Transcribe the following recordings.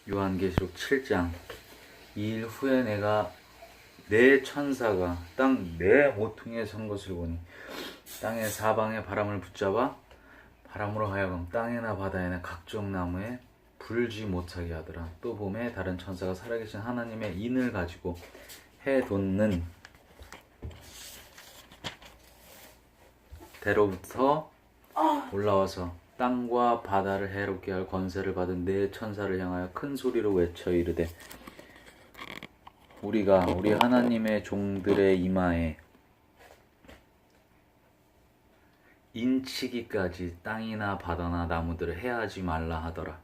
요한계시록 7장. 이 일 후에 내가 네 천사가 땅 네 모퉁이에 선 것을 보니 땅의 사방에 바람을 붙잡아 바람으로 하여금 땅에나 바다에나 각종 나무에 불지 못하게 하더라. 또 봄에 다른 천사가 살아계신 하나님의 인을 가지고 해 돋는 대로부터 올라와서 땅과 바다를 해롭게 할 권세를 받은 네 천사를 향하여 큰 소리로 외쳐 이르되, 우리가 우리 하나님의 종들의 이마에 인치기까지 땅이나 바다나 나무들을 해하지 말라 하더라.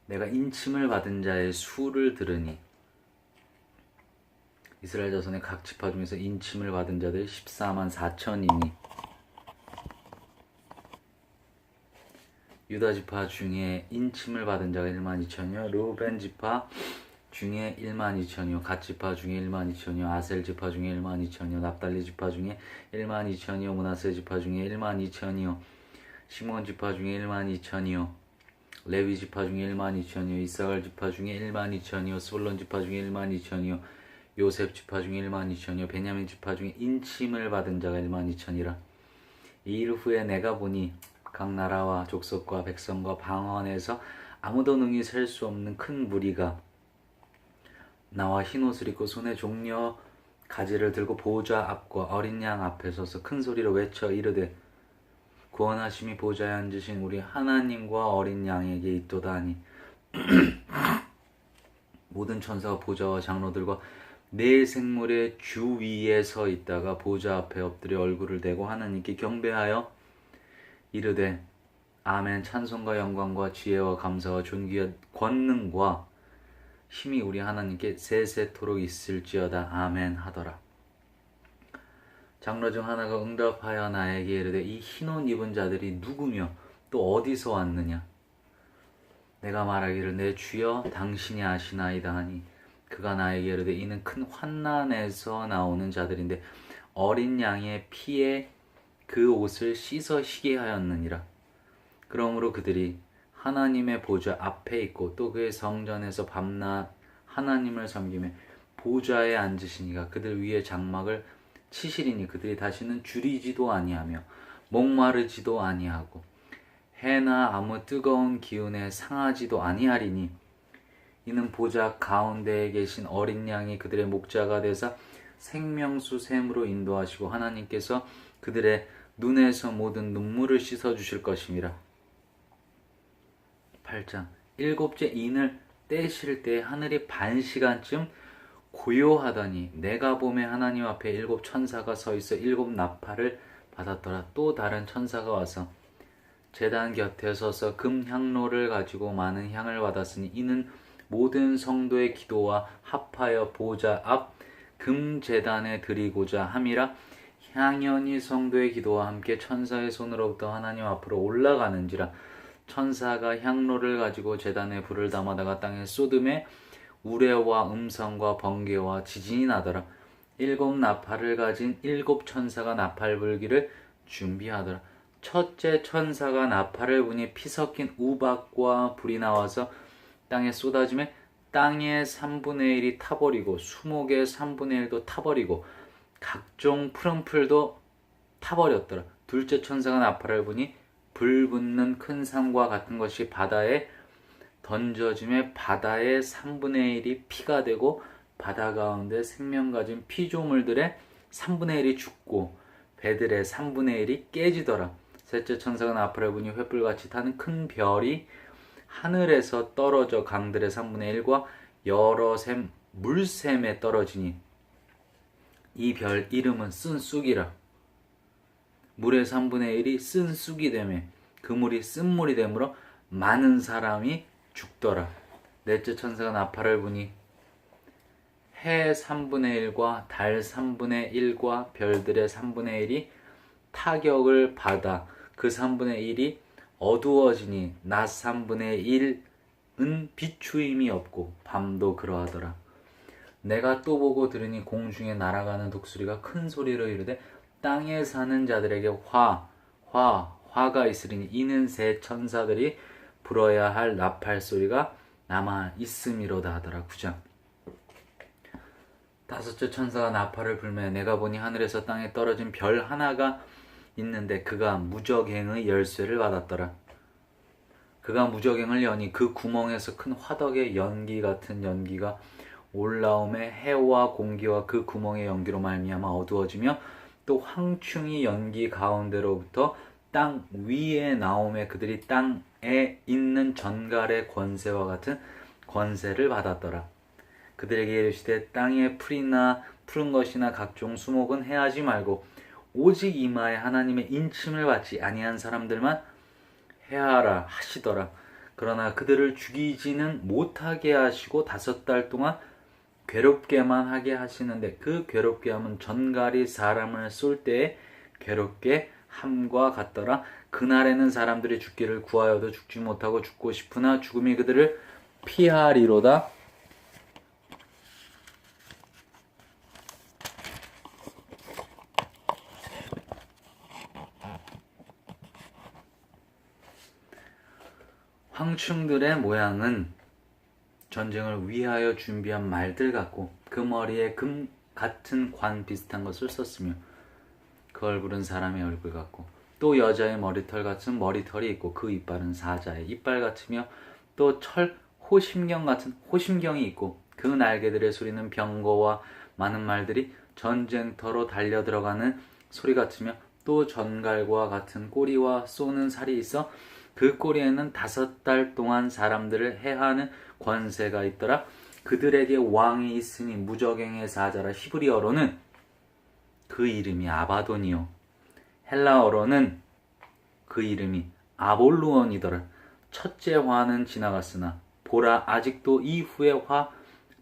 내가 인침을 받은 자의 수를 들으니 이스라엘 자손의 각 지파 중에서 인침을 받은 자들이 14만 4천이니 유다 지파 중에 인침을 받은 자가 1만 2천이요, 르우벤 지파 중에 1만 2천이요, 갓 지파 중에 1만 2천이요, 아셀 지파 중에 1만 2천이요, 납달리 지파 중에 1만 2천이요, 므낫세 지파 중에 1만 2천이요, 시몬 지파 중에 1만 2천이요, 레위 지파 중에 1만 2천이요, 이사갈 지파 중에 1만 2천이요, 스불론 지파 중에 1만 2천이요, 요셉 지파 중에 1만 2천이요, 베냐민 지파 중에 인침을 받은 자가 1만 2천이라. 이 일 후에 내가 보니 각 나라와 족속과 백성과 방언에서 아무도 능히 셀 수 없는 큰 무리가 나와 흰옷을 입고 손에 종려 가지를 들고 보좌 앞과 어린 양 앞에 서서 큰 소리로 외쳐 이르되, 구원하심이 보좌에 앉으신 우리 하나님과 어린 양에게 있도다 하니, 모든 천사와 보좌와 장로들과 네 생물의 주위에 서 있다가 보좌 앞에 엎드려 얼굴을 대고 하나님께 경배하여 이르되, 아멘. 찬송과 영광과 지혜와 감사와 존귀와 권능과 힘이 우리 하나님께 세세토록 있을지어다. 아멘 하더라. 장로 중 하나가 응답하여 나에게 이르되, 이 흰옷 입은 자들이 누구며 또 어디서 왔느냐? 내가 말하기를, 내 주여 당신이 아시나이다 하니, 그가 나에게 이르되, 이는 큰 환난에서 나오는 자들인데 어린 양의 피에 그 옷을 씻어 시게 하였느니라. 그러므로 그들이 하나님의 보좌 앞에 있고 또 그의 성전에서 밤낮 하나님을 섬기며 보좌에 앉으시니가 그들 위에 장막을 치시리니, 그들이 다시는 줄이지도 아니하며 목마르지도 아니하고 해나 아무 뜨거운 기운에 상하지도 아니하리니, 이는 보좌 가운데에 계신 어린 양이 그들의 목자가 되사 생명수 샘으로 인도하시고 하나님께서 그들의 눈에서 모든 눈물을 씻어주실 것임이라. 8장. 일곱째 인을 떼실 때 하늘이 반시간쯤 고요하더니 내가 보매 하나님 앞에 일곱 천사가 서 있어 일곱 나팔을 받았더라. 또 다른 천사가 와서 제단 곁에 서서 금향로를 가지고 많은 향을 받았으니, 이는 모든 성도의 기도와 합하여 보좌 앞 금제단에 드리고자 함이라. 향연이 성도의 기도와 함께 천사의 손으로부터 하나님 앞으로 올라가는지라. 천사가 향로를 가지고 제단에 불을 담아다가 땅에 쏟음에 우레와 음성과 번개와 지진이 나더라. 일곱 나팔을 가진 일곱 천사가 나팔 불기를 준비하더라. 첫째 천사가 나팔을 부니 피 섞인 우박과 불이 나와서 땅에 쏟아지매 땅의 3분의 1이 타버리고 수목의 3분의 1도 타버리고 각종 푸른 풀도 타버렸더라. 둘째 천사가 나팔을 부니 불 붙는 큰 산과 같은 것이 바다에 던져짐에 바다의 3분의 1이 피가 되고 바다 가운데 생명 가진 피조물들의 3분의 1이 죽고 배들의 3분의 1이 깨지더라. 셋째 천사가 나팔을 부니 횃불같이 타는 큰 별이 하늘에서 떨어져 강들의 3분의 1과 여러 샘 물샘에 떨어지니, 이 별 이름은 쓴쑥이라. 물의 3분의 1이 쓴쑥이 되매 그 물이 쓴물이 되므로 많은 사람이 죽더라. 넷째 천사가 나팔을 부니 해 3분의 1과 달 3분의 1과 별들의 3분의 1이 타격을 받아 그 3분의 1이 어두워지니 낮 3분의 1은 비추임이 없고 밤도 그러하더라. 내가 또 보고 들으니 공중에 날아가는 독수리가 큰 소리로 이르되, 땅에 사는 자들에게 화가 있으리니, 이는 새 천사들이 불어야 할 나팔 소리가 남아 있음이로다 하더라. 9장. 다섯째 천사가 나팔을 불매 내가 보니 하늘에서 땅에 떨어진 별 하나가 있는데 그가 무적행의 열쇠를 받았더라. 그가 무적행을 여니 그 구멍에서 큰 화덕의 연기 같은 연기가 올라오매 해와 공기와 그 구멍의 연기로 말미암아 어두워지며 또 황충이 연기 가운데로부터 땅 위에 나오매 그들이 땅에 있는 전갈의 권세와 같은 권세를 받았더라. 그들에게 이르시되 땅에 풀이나 푸른 것이나 각종 수목은 해하지 말고 오직 이마에 하나님의 인침을 받지 아니한 사람들만 해하라 하시더라. 그러나 그들을 죽이지는 못하게 하시고 5달 동안 괴롭게만 하게 하시는데 그 괴롭게 함은 전갈이 사람을 쏠 때에 괴롭게 함과 같더라. 그날에는 사람들이 죽기를 구하여도 죽지 못하고 죽고 싶으나 죽음이 그들을 피하리로다. 황충들의 모양은 전쟁을 위하여 준비한 말들 같고 그 머리에 금 같은 관 비슷한 것을 썼으며 그 얼굴은 사람의 얼굴 같고 또 여자의 머리털 같은 머리털이 있고 그 이빨은 사자의 이빨 같으며 또 철 호심경 같은 호심경이 있고 그 날개들의 소리는 병거와 많은 말들이 전쟁터로 달려 들어가는 소리 같으며 또 전갈과 같은 꼬리와 쏘는 살이 있어 그 꼬리에는 5달 동안 사람들을 해하는 권세가 있더라. 그들에게 왕이 있으니 무적행의 사자라. 히브리어로는 그 이름이 아바돈이요 헬라어로는 그 이름이 아볼루온이더라. 첫째 화는 지나갔으나 보라 아직도 이후의 화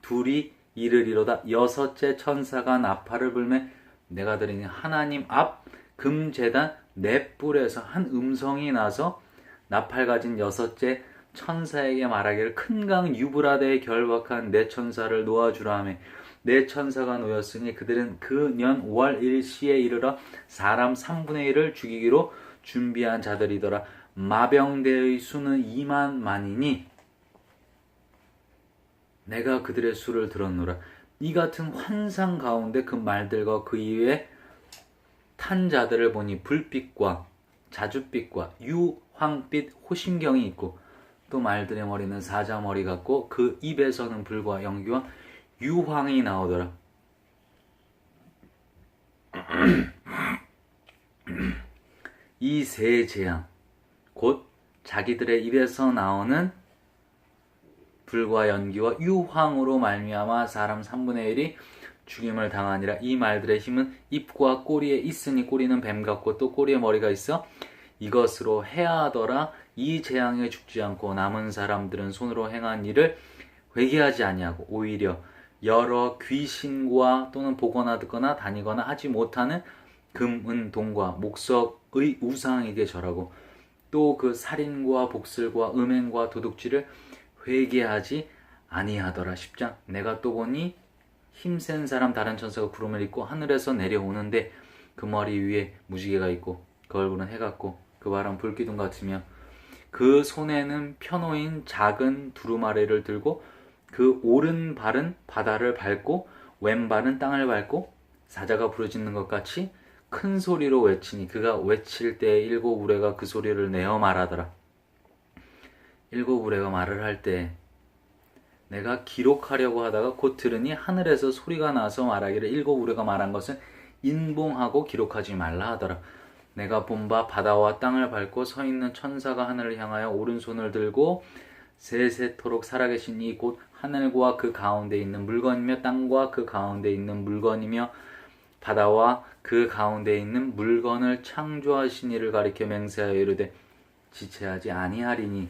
둘이 이르리로다. 6째 천사가 나팔을 불매 내가 들으니 하나님 앞 금제단 넷불에서 한 음성이 나서 나팔 가진 6째 천사에게 말하기를 큰 강 유브라데에 결박한 네 천사를 놓아주라 하며 네 천사가 놓였으니 그들은 그 년 5월 1시에 이르러 사람 3분의 1을 죽이기로 준비한 자들이더라. 마병대의 수는 2만 만이니 내가 그들의 수를 들었노라. 이 같은 환상 가운데 그 말들과 그 이외에 탄 자들을 보니 불빛과 자줏빛과 유황빛 호심경이 있고 또 말들의 머리는 사자 머리 같고 그 입에서는 불과 연기와 유황이 나오더라. 이 세 재앙 곧 자기들의 입에서 나오는 불과 연기와 유황으로 말미암아 사람 3분의 1이 죽임을 당하니라. 이 말들의 힘은 입과 꼬리에 있으니 꼬리는 뱀 같고 또 꼬리에 머리가 있어 이것으로 해하더라. 이 재앙에 죽지 않고 남은 사람들은 손으로 행한 일을 회개하지 아니하고 오히려 여러 귀신과 또는 보거나 듣거나 다니거나 하지 못하는 금, 은, 동과 목석의 우상에게 절하고 또 그 살인과 복슬과 음행과 도둑질을 회개하지 아니하더라. 10장 내가 또 보니 힘센 사람 다른 천사가 구름을 입고 하늘에서 내려오는데 그 머리 위에 무지개가 있고 그 얼굴은 해 같고 그 발은 불기둥 같으며 그 손에는 펴놓인 작은 두루마리를 들고 그 오른발은 바다를 밟고 왼발은 땅을 밟고 사자가 부르짖는 것 같이 큰 소리로 외치니 그가 외칠 때 7 우레가 그 소리를 내어 말하더라. 7 우레가 말을 할 때 내가 기록하려고 하다가 곧 들으니 하늘에서 소리가 나서 말하기를 7 우레가 말한 것은 인봉하고 기록하지 말라 하더라. 내가 본 바 바다와 땅을 밟고 서 있는 천사가 하늘을 향하여 오른손을 들고 세세토록 살아계신 이 곧 하늘과 그 가운데 있는 물건이며 땅과 그 가운데 있는 물건이며 바다와 그 가운데 있는 물건을 창조하신 이를 가리켜 맹세하여 이르되 지체하지 아니하리니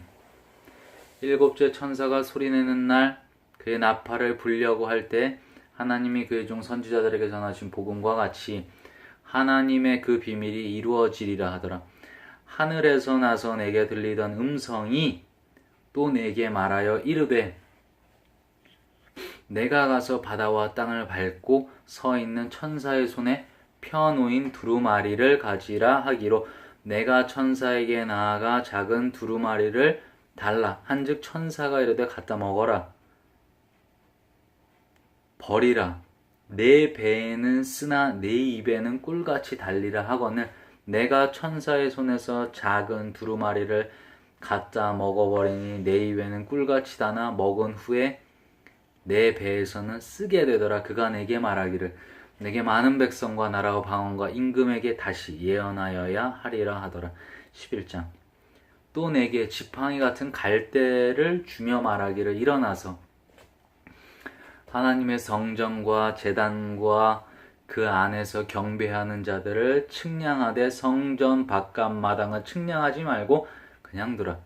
7째 천사가 소리내는 날 그의 나팔을 불려고 할 때 하나님이 그의 종 선지자들에게 전하신 복음과 같이 하나님의 그 비밀이 이루어지리라 하더라. 하늘에서 나서 내게 들리던 음성이 또 내게 말하여 이르되 내가 가서 바다와 땅을 밟고 서 있는 천사의 손에 펴놓인 두루마리를 가지라 하기로 내가 천사에게 나아가 작은 두루마리를 달라. 한즉 천사가 이르되 갖다 먹어라. 버리라. 내 배에는 쓰나 내 입에는 꿀같이 달리라 하거늘 내가 천사의 손에서 작은 두루마리를 갖다 먹어버리니 내 입에는 꿀같이 다나 먹은 후에 내 배에서는 쓰게 되더라. 그가 내게 말하기를 내게 많은 백성과 나라와 방언과 임금에게 다시 예언하여야 하리라 하더라. 11장. 또 내게 지팡이 같은 갈대를 주며 말하기를 일어나서 하나님의 성전과 제단과 그 안에서 경배하는 자들을 측량하되 성전 바깥 마당을 측량하지 말고 그냥 두라.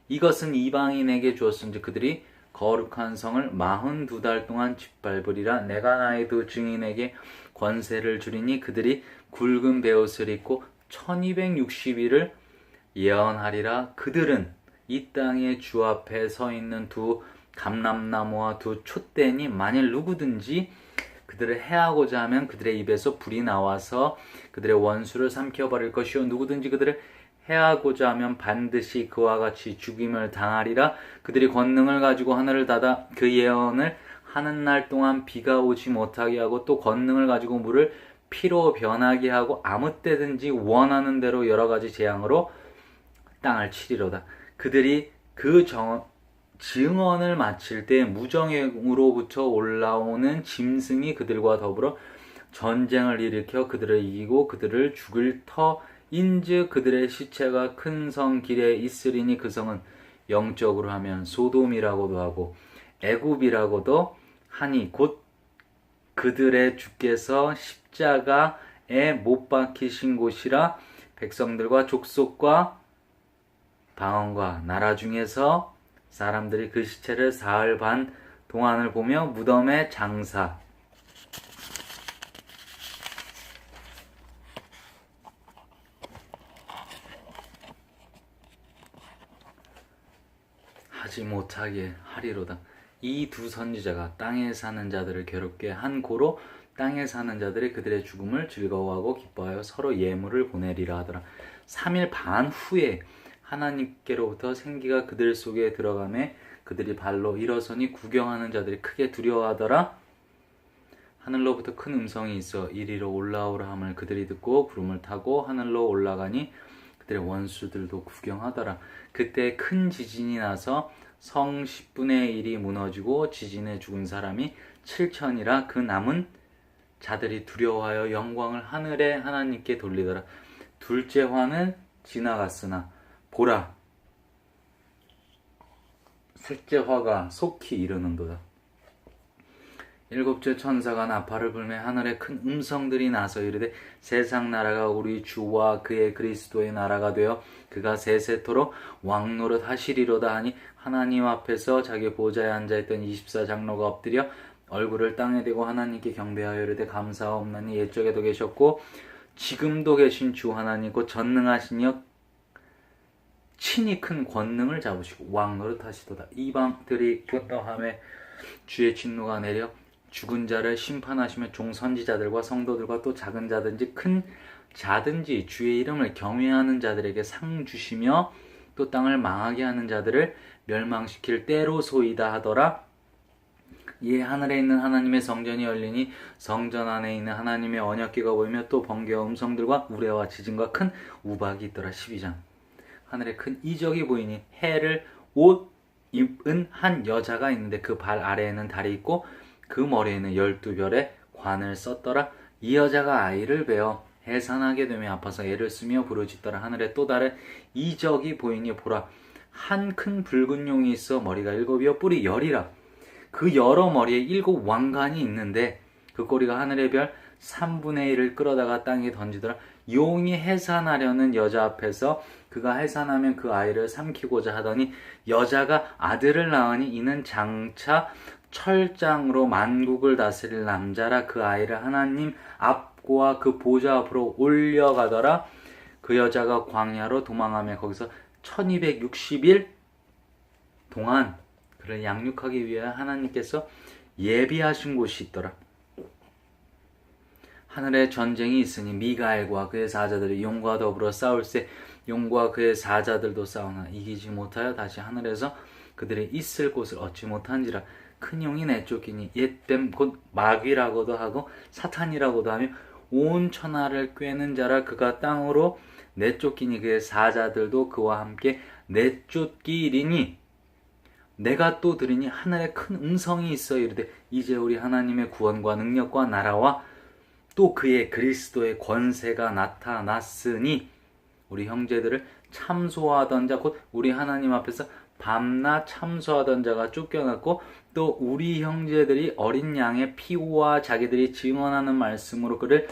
이것은 이방인에게 주었은지 그들이 거룩한 성을 42달 동안 짓밟으리라. 내가 나의 두 증인에게 권세를 주리니 그들이 굵은 베옷을 입고 1260일을 예언하리라. 그들은 이 땅의 주 앞에 서 있는 두 감람나무와 두 촛대니 만일 누구든지 그들을 해하고자 하면 그들의 입에서 불이 나와서 그들의 원수를 삼켜버릴 것이요 누구든지 그들을 해하고자 하면 반드시 그와 같이 죽임을 당하리라. 그들이 권능을 가지고 하늘을 닫아 그 예언을 하는 날 동안 비가 오지 못하게 하고 또 권능을 가지고 물을 피로 변하게 하고 아무 때든지 원하는 대로 여러 가지 재앙으로 땅을 치리로다. 그들이 그 증언을 마칠 때 무정으로부터 올라오는 짐승이 그들과 더불어 전쟁을 일으켜 그들을 이기고 그들을 죽일 터인즉 그들의 시체가 큰 성 길에 있으리니 그 성은 영적으로 하면 소돔이라고도 하고 애굽이라고도 하니 곧 그들의 주께서 십자가에 못 박히신 곳이라. 백성들과 족속과 방언과 나라 중에서 사람들이 그 시체를 사흘 반 동안을 보며 무덤의 장사 하지 못하게 하리로다. 이 두 선지자가 땅에 사는 자들을 괴롭게 한 고로 땅에 사는 자들이 그들의 죽음을 즐거워하고 기뻐하여 서로 예물을 보내리라 하더라. 3일 반 후에 하나님께로부터 생기가 그들 속에 들어가매 그들이 발로 일어서니 구경하는 자들이 크게 두려워하더라. 하늘로부터 큰 음성이 있어 이리로 올라오라 함을 그들이 듣고 구름을 타고 하늘로 올라가니 그들의 원수들도 구경하더라. 그때 큰 지진이 나서 성 10분의 1이 무너지고 지진에 죽은 사람이 7천이라. 그 남은 자들이 두려워하여 영광을 하늘의 하나님께 돌리더라. 둘째 화는 지나갔으나 보라, 셋째 화가 속히 이르는도다. 일곱째 천사가 나팔을 불매 하늘에 큰 음성들이 나서 이르되 세상 나라가 우리 주와 그의 그리스도의 나라가 되어 그가 세세토록 왕노릇 하시리로다 하니 하나님 앞에서 자기 보좌에 앉아있던 24장로가 엎드려 얼굴을 땅에 대고 하나님께 경배하여 이르되 감사하옵나니 옛적에도 계셨고 지금도 계신 주 하나님 곧 전능하시니여 친히 큰 권능을 잡으시고 왕노릇 하시도다. 이방들이 분노하며 주의 진노가 내려 죽은 자를 심판하시며 종선지자들과 성도들과 또 작은 자든지 큰 자든지 주의 이름을 경외하는 자들에게 상 주시며 또 땅을 망하게 하는 자들을 멸망시킬 때로소이다 하더라. 이에 하늘에 있는 하나님의 성전이 열리니 성전 안에 있는 하나님의 언약궤가 보이며 또 번개와 음성들과 우레와 지진과 큰 우박이 있더라. 12장. 하늘에 큰 이적이 보이니 해를 옷 입은 한 여자가 있는데 그 발 아래에는 달이 있고 그 머리에는 12별의 관을 썼더라. 이 여자가 아이를 베어 해산하게 되며 아파서 애를 쓰며 부르짖더라. 하늘에 또 다른 이적이 보이니 보라, 한 큰 붉은 용이 있어 머리가 7이요 뿔이 10이라. 그 여러 머리에 7 왕관이 있는데 그 꼬리가 하늘의 별 3분의 1을 끌어다가 땅에 던지더라. 용이 해산하려는 여자 앞에서 그가 해산하면 그 아이를 삼키고자 하더니 여자가 아들을 낳으니 이는 장차 철장으로 만국을 다스릴 남자라. 그 아이를 하나님 앞과 그 보좌 앞으로 올려가더라. 그 여자가 광야로 도망하며 거기서 1260일 동안 그를 양육하기 위해 하나님께서 예비하신 곳이 있더라. 하늘에 전쟁이 있으니 미가엘과 그의 사자들이 용과 더불어 싸울세 용과 그의 사자들도 싸우나 이기지 못하여 다시 하늘에서 그들이 있을 곳을 얻지 못한지라. 큰 용이 내쫓기니 옛뱀 곧 마귀라고도 하고 사탄이라고도 하며 온 천하를 꿰는 자라. 그가 땅으로 내쫓기니 그의 사자들도 그와 함께 내쫓기리니 내가 또 들으니 하늘에 큰 음성이 있어 이르되 이제 우리 하나님의 구원과 능력과 나라와 또 그의 그리스도의 권세가 나타났으니 우리 형제들을 참소하던 자 곧 우리 하나님 앞에서 밤낮 참소하던 자가 쫓겨났고 또 우리 형제들이 어린 양의 피와 자기들이 증언하는 말씀으로 그를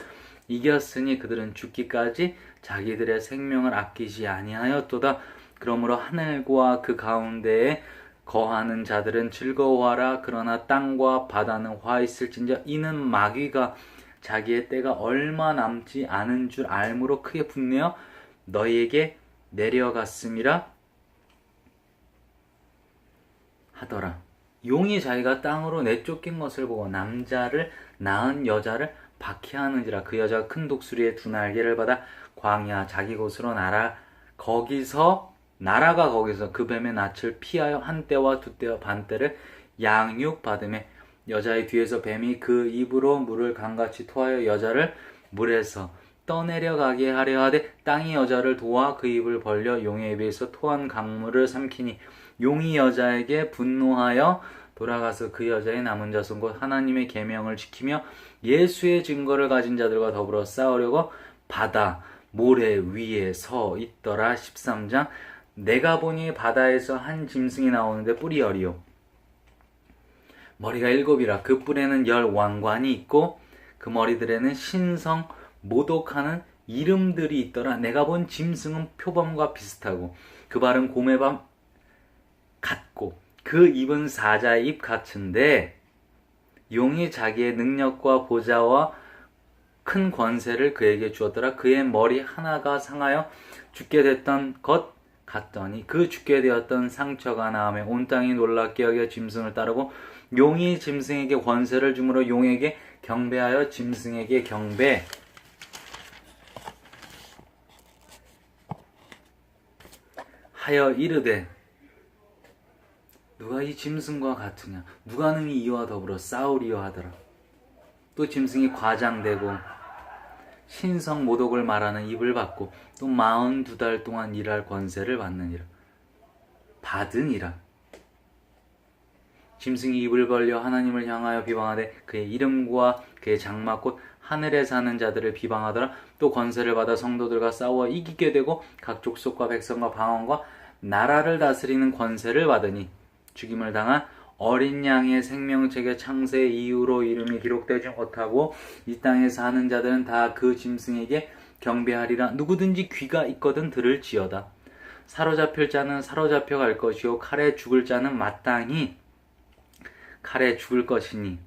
이겼으니 그들은 죽기까지 자기들의 생명을 아끼지 아니하였도다. 그러므로 하늘과 그 가운데에 거하는 자들은 즐거워하라. 그러나 땅과 바다는 화 있을진저 이는 마귀가 자기의 때가 얼마 남지 않은 줄 알므로 크게 분내어 너희에게 내려갔음이라 하더라. 용이 자기가 땅으로 내쫓긴 것을 보고 남자를 낳은 여자를 박해하는지라. 그 여자가 큰 독수리의 두 날개를 받아 광야 자기 곳으로 나라가 거기서 그 뱀의 낯을 피하여 한 때와 두 때와 반 때를 양육받음에 여자의 뒤에서 뱀이 그 입으로 물을 강같이 토하여 여자를 물에서 떠내려가게 하려 하되 땅이 여자를 도와 그 입을 벌려 용의 입에서 토한 강물을 삼키니 용이 여자에게 분노하여 돌아가서 그 여자의 남은 자손 곧 하나님의 계명을 지키며 예수의 증거를 가진 자들과 더불어 싸우려고 바다 모래 위에 서 있더라. 13장. 내가 보니 바다에서 한 짐승이 나오는데 뿔이 10이요 머리가 7이라. 그 뿔에는 10 왕관이 있고 그 머리들에는 신성 모독하는 이름들이 있더라. 내가 본 짐승은 표범과 비슷하고 그 발은 곰의 발 같고 그 입은 사자의 입 같은데 용이 자기의 능력과 보좌와 큰 권세를 그에게 주었더라. 그의 머리 하나가 상하여 죽게 됐던 것 같더니 그 죽게 되었던 상처가 나음에 온 땅이 놀랍게 여겨 짐승을 따르고 용이 짐승에게 권세를 주므로 용에게 경배하여 짐승에게 경배하여 이르되 누가 이 짐승과 같으냐 누가 능히 이와 더불어 싸우리요 하더라. 또 짐승이 과장되고 신성 모독을 말하는 입을 받고 또 42달 동안 일할 권세를 받느니라. 받으니라. 짐승이 입을 벌려 하나님을 향하여 비방하되 그의 이름과 그의 장막 곧 하늘에 사는 자들을 비방하더라. 또 권세를 받아 성도들과 싸워 이기게 되고 각 족속과 백성과 방언과 나라를 다스리는 권세를 받으니 죽임을 당한 어린 양의 생명책에 창세 이후로 이름이 기록되지 못하고 이 땅에 사는 자들은 다 그 짐승에게 경배하리라. 누구든지 귀가 있거든 들을지어다. 사로잡힐 자는 사로잡혀 갈 것이요 칼에 죽을 자는 마땅히 칼에 죽을 것이니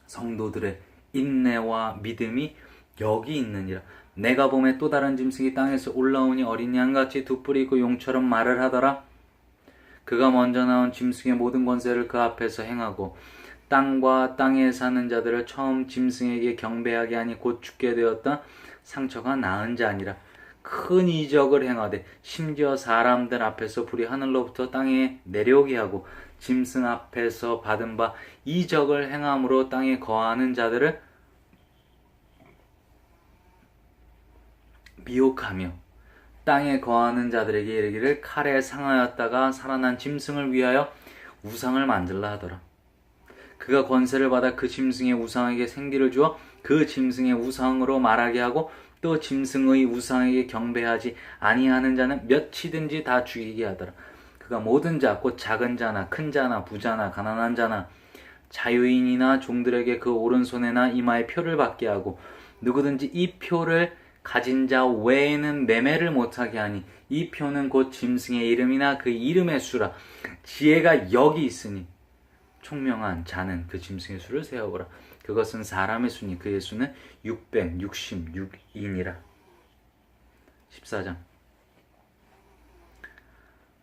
성도들의 인내와 믿음이 여기 있느니라. 내가 보매 또 다른 짐승이 땅에서 올라오니 어린 양같이 두 뿔이 있고 용처럼 말을 하더라. 그가 먼저 나온 짐승의 모든 권세를 그 앞에서 행하고 땅과 땅에 사는 자들을 처음 짐승에게 경배하게 하니 곧 죽게 되었던 상처가 나은 자니라. 큰 이적을 행하되 심지어 사람들 앞에서 불이 하늘로부터 땅에 내려오게 하고 짐승 앞에서 받은 바 이적을 행함으로 땅에 거하는 자들을 미혹하며 땅에 거하는 자들에게 이르기를 칼에 상하였다가 살아난 짐승을 위하여 우상을 만들라 하더라. 그가 권세를 받아 그 짐승의 우상에게 생기를 주어 그 짐승의 우상으로 말하게 하고 또 짐승의 우상에게 경배하지 아니하는 자는 몇이든지 다 죽이게 하더라. 그가 모든 자 곧 작은 자나 큰 자나 부자나 가난한 자나 자유인이나 종들에게 그 오른손에나 이마에 표를 받게 하고 누구든지 이 표를 가진 자 외에는 매매를 못하게 하니 이 표는 곧 짐승의 이름이나 그 이름의 수라. 지혜가 여기 있으니 총명한 자는 그 짐승의 수를 세어보라. 그것은 사람의 수니 그의 수는 666이니라. 14장.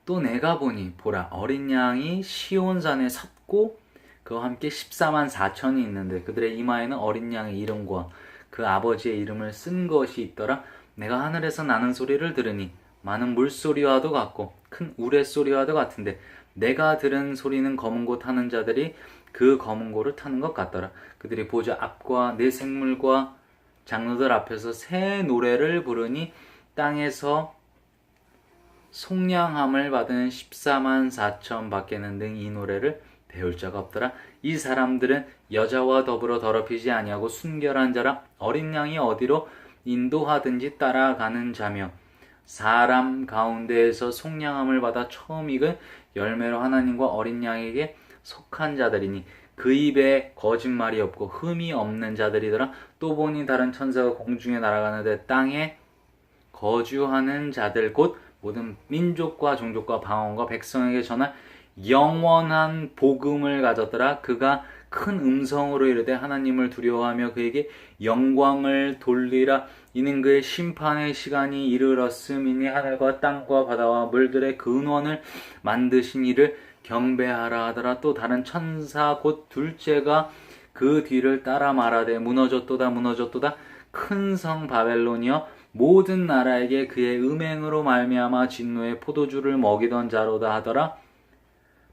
또 내가 보니 보라 어린 양이 시온산에 섰고 그 그와 함께 14만 4천이 있는데 그들의 이마에는 어린 양의 이름과 그 아버지의 이름을 쓴 것이 있더라. 내가 하늘에서 나는 소리를 들으니 많은 물소리와도 같고 큰 우레소리와도 같은데 내가 들은 소리는 검은 고 타는 자들이 그 검은 고를 타는 것 같더라. 그들이 보좌 앞과 네 생물과 장로들 앞에서 새 노래를 부르니 땅에서 속량함을 받은 14만 4천 밖에는 능 이 노래를 배울 자가 없더라. 이 사람들은 여자와 더불어 더럽히지 아니하고 순결한 자라 어린 양이 어디로 인도하든지 따라가는 자며 사람 가운데에서 속량함을 받아 처음 익은 열매로 하나님과 어린 양에게 속한 자들이니 그 입에 거짓말이 없고 흠이 없는 자들이더라. 또 보니 다른 천사가 공중에 날아가는데 땅에 거주하는 자들 곧 모든 민족과 종족과 방언과 백성에게 전할 영원한 복음을 가졌더라. 그가 큰 음성으로 이르되 하나님을 두려워하며 그에게 영광을 돌리라. 이는 그의 심판의 시간이 이르렀음이니 하늘과 땅과 바다와 물들의 근원을 만드신 이를 경배하라 하더라. 또 다른 천사 곧 둘째가 그 뒤를 따라 말하되 무너졌도다 무너졌도다 큰 성 바벨론이여 모든 나라에게 그의 음행으로 말미암아 진노의 포도주를 먹이던 자로다 하더라.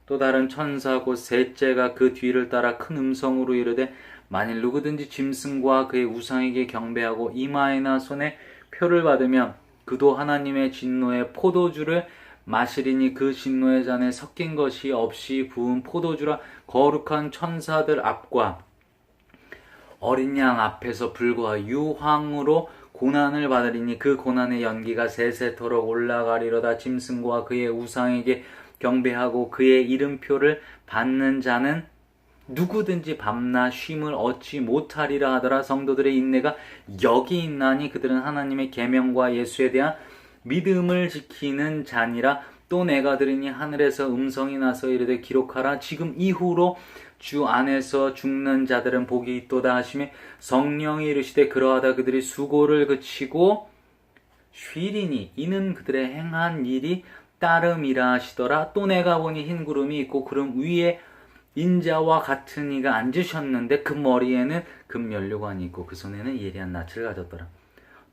또 다른 천사 곧 셋째가 그 뒤를 따라 큰 음성으로 이르되 만일 누구든지 짐승과 그의 우상에게 경배하고 이마에나 손에 표를 받으면 그도 하나님의 진노의 포도주를 마시리니 그 진노의 잔에 섞인 것이 없이 부은 포도주라. 거룩한 천사들 앞과 어린 양 앞에서 불과 유황으로 고난을 받으리니 그 고난의 연기가 세세토록 올라가리로다. 짐승과 그의 우상에게 경배하고 그의 이름표를 받는 자는 누구든지 밤낮 쉼을 얻지 못하리라 하더라. 성도들의 인내가 여기 있나니 그들은 하나님의 계명과 예수에 대한 믿음을 지키는 자니라. 또 내가 들으니 하늘에서 음성이 나서 이르되 기록하라. 지금 이후로 주 안에서 죽는 자들은 복이 있도다 하시며 성령이 이르시되 그러하다 그들이 수고를 그치고 쉬리니 이는 그들의 행한 일이 따름이라 하시더라. 또 내가 보니 흰 구름이 있고 구름 위에 인자와 같은 이가 앉으셨는데 그 머리에는 금연료관이 있고 그 손에는 예리한 낯을 가졌더라.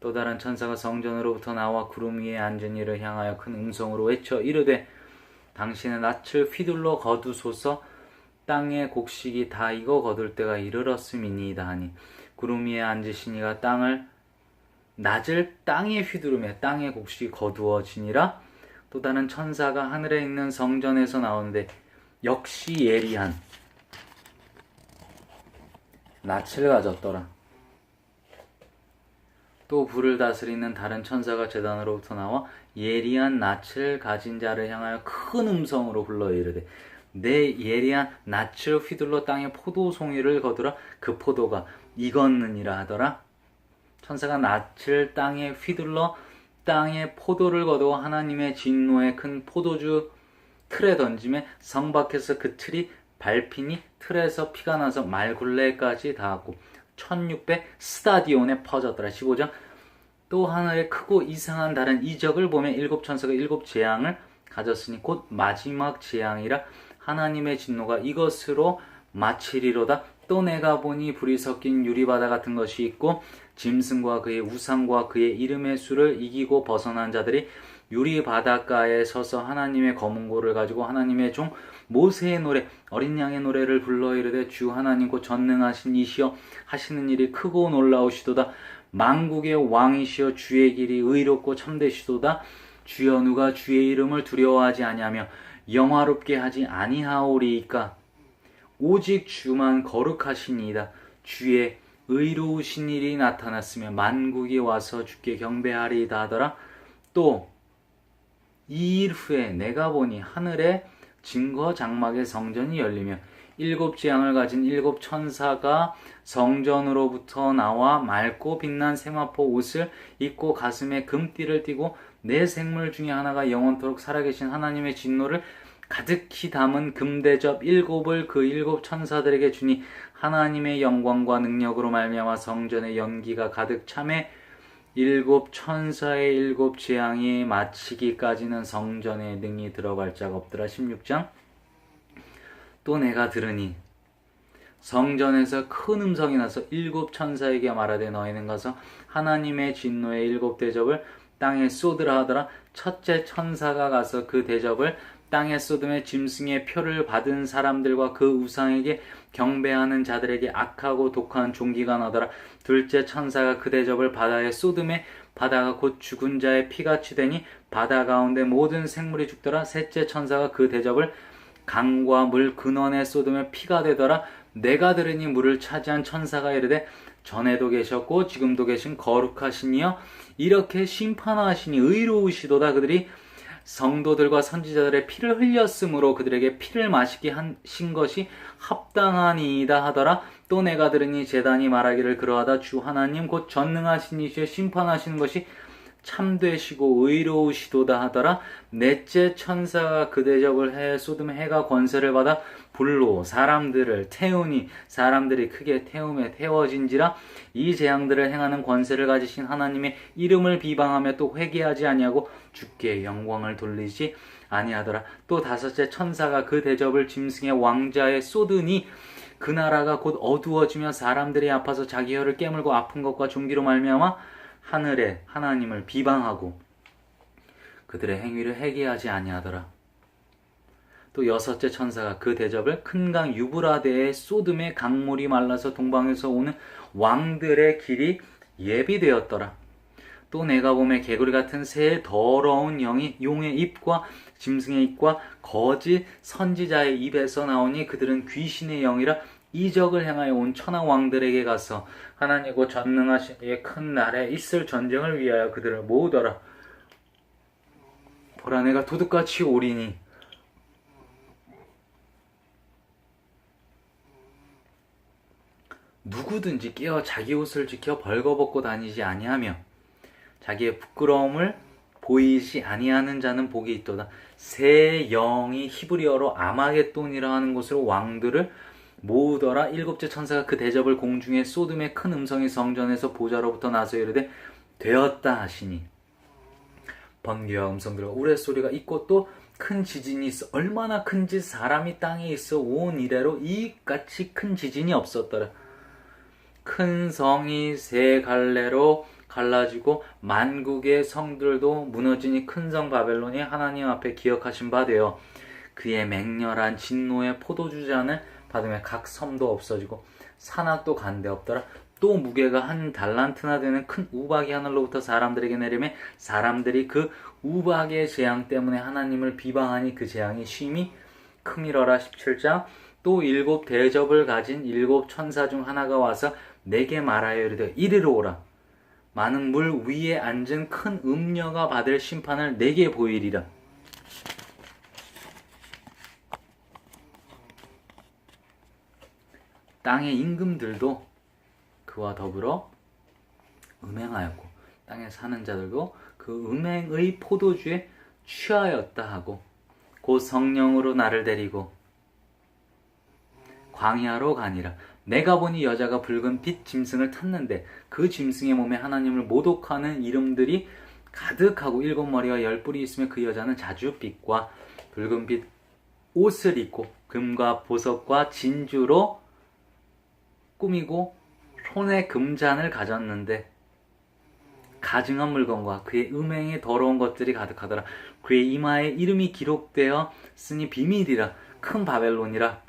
또 다른 천사가 성전으로부터 나와 구름 위에 앉은 이를 향하여 큰 음성으로 외쳐 이르되 당신의 낯을 휘둘러 거두소서. 땅의 곡식이 다 익어 거둘 때가 이르렀음이니이다 하니 구름 위에 앉으신 이가 낯을 땅에 휘두르며 땅의 곡식이 거두어지니라. 또 다른 천사가 하늘에 있는 성전에서 나오는데 역시 예리한 낯을 가졌더라. 또 불을 다스리는 다른 천사가 제단으로부터 나와 예리한 낯을 가진 자를 향하여 큰 음성으로 불러 이르되 내 예리한 낯을 휘둘러 땅에 포도송이를 거두라. 그 포도가 익었느니라 하더라. 천사가 낯을 땅에 휘둘러 땅에 포도를 거두어 하나님의 진노의 큰 포도주 틀에 던짐에 성 밖에서 그 틀이 밟히니 틀에서 피가 나서 말굴레까지 닿았고 1600 스타디온에 퍼졌더라. 15장. 또 하늘에 크고 이상한 다른 이적을 보며 일곱 천사가 일곱 재앙을 가졌으니 곧 마지막 재앙이라. 하나님의 진노가 이것으로 마치리로다. 또 내가 보니 불이 섞인 유리바다 같은 것이 있고 짐승과 그의 우상과 그의 이름의 수를 이기고 벗어난 자들이 유리바닷가에 서서 하나님의 검은고를 가지고 하나님의 종 모세의 노래 어린 양의 노래를 불러 이르되 주 하나님 곧 전능하신 이시여 하시는 일이 크고 놀라우시도다. 만국의 왕이시여 주의 길이 의롭고 참되시도다. 주여 누가 주의 이름을 두려워하지 아니하며 영화롭게 하지 아니하오리이까. 오직 주만 거룩하시니이다. 주의 의로우신 일이 나타났으며 만국이 와서 주께 경배하리이다 하더라. 또 이 일 후에 내가 보니 하늘에 증거 장막의 성전이 열리며 일곱 재앙을 가진 일곱 천사가 성전으로부터 나와 맑고 빛난 세마포 옷을 입고 가슴에 금띠를 띠고 네 생물 중에 하나가 영원토록 살아계신 하나님의 진노를 가득히 담은 금대접 일곱을 그 일곱 천사들에게 주니 하나님의 영광과 능력으로 말미암아 성전의 연기가 가득 차매 일곱 천사의 일곱 재앙이 마치기까지는 성전에 능히 들어갈 자가 없더라. 16장. 또 내가 들으니 성전에서 큰 음성이 나서 일곱 천사에게 말하되 너희는 가서 하나님의 진노의 일곱 대접을 땅에 쏟으라 하더라. 첫째 천사가 가서 그 대접을 땅에 쏟음에 짐승의 표를 받은 사람들과 그 우상에게 경배하는 자들에게 악하고 독한 종기가 나더라. 둘째 천사가 그 대접을 바다에 쏟음에 바다가 곧 죽은 자의 피같이 되니 바다 가운데 모든 생물이 죽더라. 셋째 천사가 그 대접을 강과 물 근원에 쏟으며 피가 되더라. 내가 들으니 물을 차지한 천사가 이르되 전에도 계셨고 지금도 계신 거룩하시니여 이렇게 심판하시니 의로우시도다. 그들이 성도들과 선지자들의 피를 흘렸으므로 그들에게 피를 마시게 하신 것이 합당하니이다 하더라. 또 내가 들으니 제단이 말하기를 그러하다. 주 하나님 곧 전능하신 이시여 심판하시는 것이 참되시고 의로우시도다 하더라. 넷째 천사가 그 대접을 해 쏟음 해가 권세를 받아 불로 사람들을 태우니 사람들이 크게 태움에 태워진지라. 이 재앙들을 행하는 권세를 가지신 하나님의 이름을 비방하며 또 회개하지 아니하고 주께 영광을 돌리지 아니하더라. 또 다섯째 천사가 그 대접을 짐승의 왕자에 쏟으니 그 나라가 곧 어두워지며 사람들이 아파서 자기 혀를 깨물고 아픈 것과 종기로 말미암아 하늘에 하나님을 비방하고 그들의 행위를 회개하지 아니하더라. 또 여섯째 천사가 그 대접을 큰 강 유브라데의 쏟음에 강물이 말라서 동방에서 오는 왕들의 길이 예비되었더라. 또 내가 보매 개구리 같은 새 더러운 영이 용의 입과 짐승의 입과 거짓 선지자의 입에서 나오니 그들은 귀신의 영이라. 이적을 행하여 온 천하 왕들에게 가서 하나님과 전능하신 이의 큰 날에 있을 전쟁을 위하여 그들을 모으더라. 보라 내가 도둑같이 오리니 누구든지 깨어 자기 옷을 지켜 벌거벗고 다니지 아니하며 자기의 부끄러움을 보이지 아니하는 자는 복이 있도다. 새 영이 히브리어로 아마겟돈이라 하는 곳으로 왕들을 모으더라. 일곱째 천사가 그 대접을 공중에 쏟음에 큰 음성이 성전에서 보좌로부터 나서 이르되 되었다 하시니 번개와 음성들과 우레소리가 있고 또 큰 지진이 있어 얼마나 큰지 사람이 땅에 있어 온 이래로 이같이 큰 지진이 없었더라. 큰 성이 세 갈래로 갈라지고 만국의 성들도 무너지니 큰 성 바벨론이 하나님 앞에 기억하신 바 되어 그의 맹렬한 진노의 포도주 잔을 받으며 각 섬도 없어지고 산악도 간데 없더라. 또 무게가 한 달란트나 되는 큰 우박이 하늘로부터 사람들에게 내리며 사람들이 그 우박의 재앙 때문에 하나님을 비방하니 그 재앙이 심히 크미러라. 17장. 또 일곱 대접을 가진 일곱 천사 중 하나가 와서 내게 말하여 이르되 이리로 오라. 많은 물 위에 앉은 큰 음녀가 받을 심판을 내게 보이리라. 땅의 임금들도 그와 더불어 음행하였고 땅에 사는 자들도 그 음행의 포도주에 취하였다 하고 곧 성령으로 나를 데리고 광야로 가니라. 내가 보니 여자가 붉은 빛 짐승을 탔는데 그 짐승의 몸에 하나님을 모독하는 이름들이 가득하고 일곱 머리와 열 뿔이 있으며 그 여자는 자줏빛과 붉은 빛 옷을 입고 금과 보석과 진주로 꾸미고 손에 금잔을 가졌는데 가증한 물건과 그의 음행에 더러운 것들이 가득하더라. 그의 이마에 이름이 기록되어 쓰니 비밀이라. 큰 바벨론이라.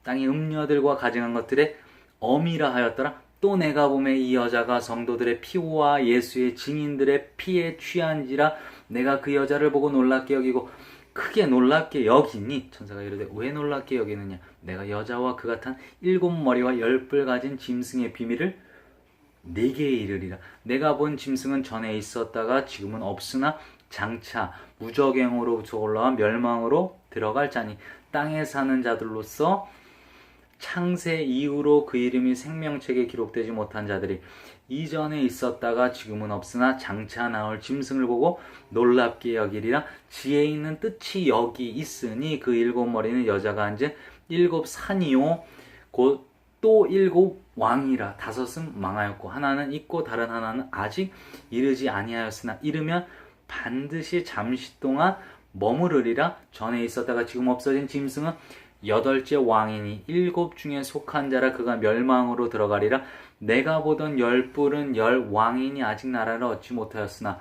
땅의 음녀들과 가증한 것들의 엄이라 하였더라. 또 내가 보매 이 여자가 성도들의 피와 예수의 증인들의 피에 취한지라. 내가 그 여자를 보고 놀랍게 여기고 크게 놀랍게 여기니 천사가 이르되 왜 놀랍게 여기느냐. 내가 여자와 그 같은 일곱 머리와 열 뿔 가진 짐승의 비밀을 네게 이르리라. 내가 본 짐승은 전에 있었다가 지금은 없으나 장차 무적행으로부터 올라와 멸망으로 들어갈 자니 땅에 사는 자들로서 창세 이후로 그 이름이 생명책에 기록되지 못한 자들이 이전에 있었다가 지금은 없으나 장차 나올 짐승을 보고 놀랍게 여기리라. 지혜 있는 뜻이 여기 있으니 그 일곱 머리는 여자가 앉은 일곱 산이요 곧 또 일곱 왕이라. 다섯은 망하였고 하나는 있고 다른 하나는 아직 이르지 아니하였으나 이르면 반드시 잠시 동안 머무르리라. 전에 있었다가 지금 없어진 짐승은 여덟째 왕이니 일곱 중에 속한 자라 그가 멸망으로 들어가리라. 내가 보던 열 뿔은 열 왕이니 아직 나라를 얻지 못하였으나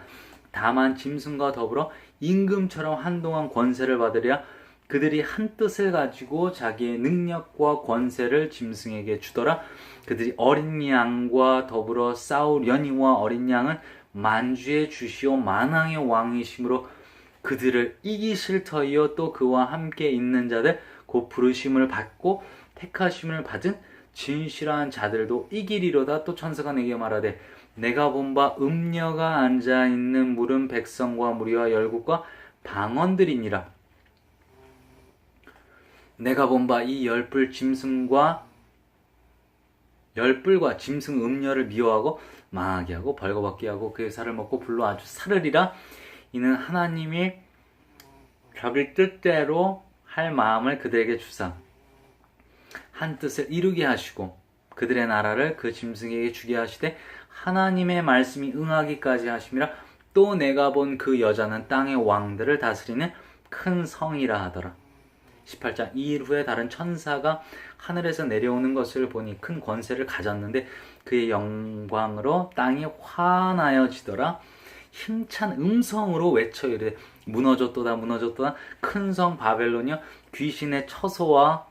다만 짐승과 더불어 임금처럼 한동안 권세를 받으리라. 그들이 한 뜻을 가지고 자기의 능력과 권세를 짐승에게 주더라. 그들이 어린 양과 더불어 싸우려니와 어린 양은 만주의 주시오 만왕의 왕이심으로 그들을 이기실 터이요 또 그와 함께 있는 자들 곧 부르심을 받고 택하심을 받은 진실한 자들도 이기리로다. 또 천사가 내게 말하되 내가 본 바 음녀가 앉아있는 물은 백성과 무리와 열국과 방언들이니라. 내가 본 바 이 열뿔 짐승과 열뿔과 짐승 음녀를 미워하고 망하게 하고 벌거벗게 하고 그의 살을 먹고 불로 아주 사르리라. 이는 하나님이 자기 뜻대로 할 마음을 그들에게 주사 한 뜻을 이루게 하시고 그들의 나라를 그 짐승에게 주게 하시되 하나님의 말씀이 응하기까지 하심이라. 또 내가 본 그 여자는 땅의 왕들을 다스리는 큰 성이라 하더라. 18장. 이 일 후에 다른 천사가 하늘에서 내려오는 것을 보니 큰 권세를 가졌는데 그의 영광으로 땅이 환하여지더라. 힘찬 음성으로 외쳐 이르되 무너졌도다 무너졌도다 큰 성 바벨론이여 귀신의 처소와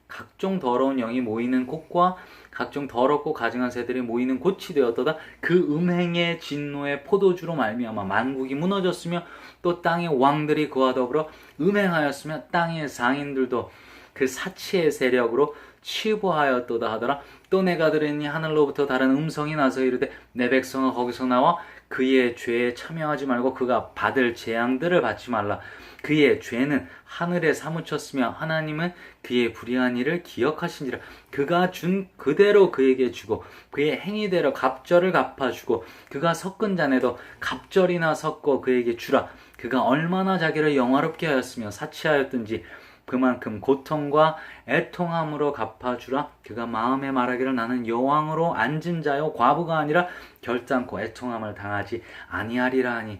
각종 더러운 영이 모이는 곳과 각종 더럽고 가증한 새들이 모이는 곳이 되었도다. 그 음행의 진노의 포도주로 말미암아 만국이 무너졌으며 또 땅의 왕들이 그와 더불어 음행하였으며 땅의 상인들도 그 사치의 세력으로 치부하였도다 하더라. 또 내가 들으니 하늘로부터 다른 음성이 나서 이르되 내 백성아 거기서 나와 그의 죄에 참여하지 말고 그가 받을 재앙들을 받지 말라. 그의 죄는 하늘에 사무쳤으며 하나님은 그의 불의한 일을 기억하시니라. 그가 준 그대로 그에게 주고 그의 행위대로 갑절을 갚아주고 그가 섞은 잔에도 갑절이나 섞어 그에게 주라. 그가 얼마나 자기를 영화롭게 하였으며 사치하였든지 그만큼 고통과 애통함으로 갚아주라. 그가 마음에 말하기를 나는 여왕으로 앉은 자요 과부가 아니라 결단코 애통함을 당하지 아니하리라 하니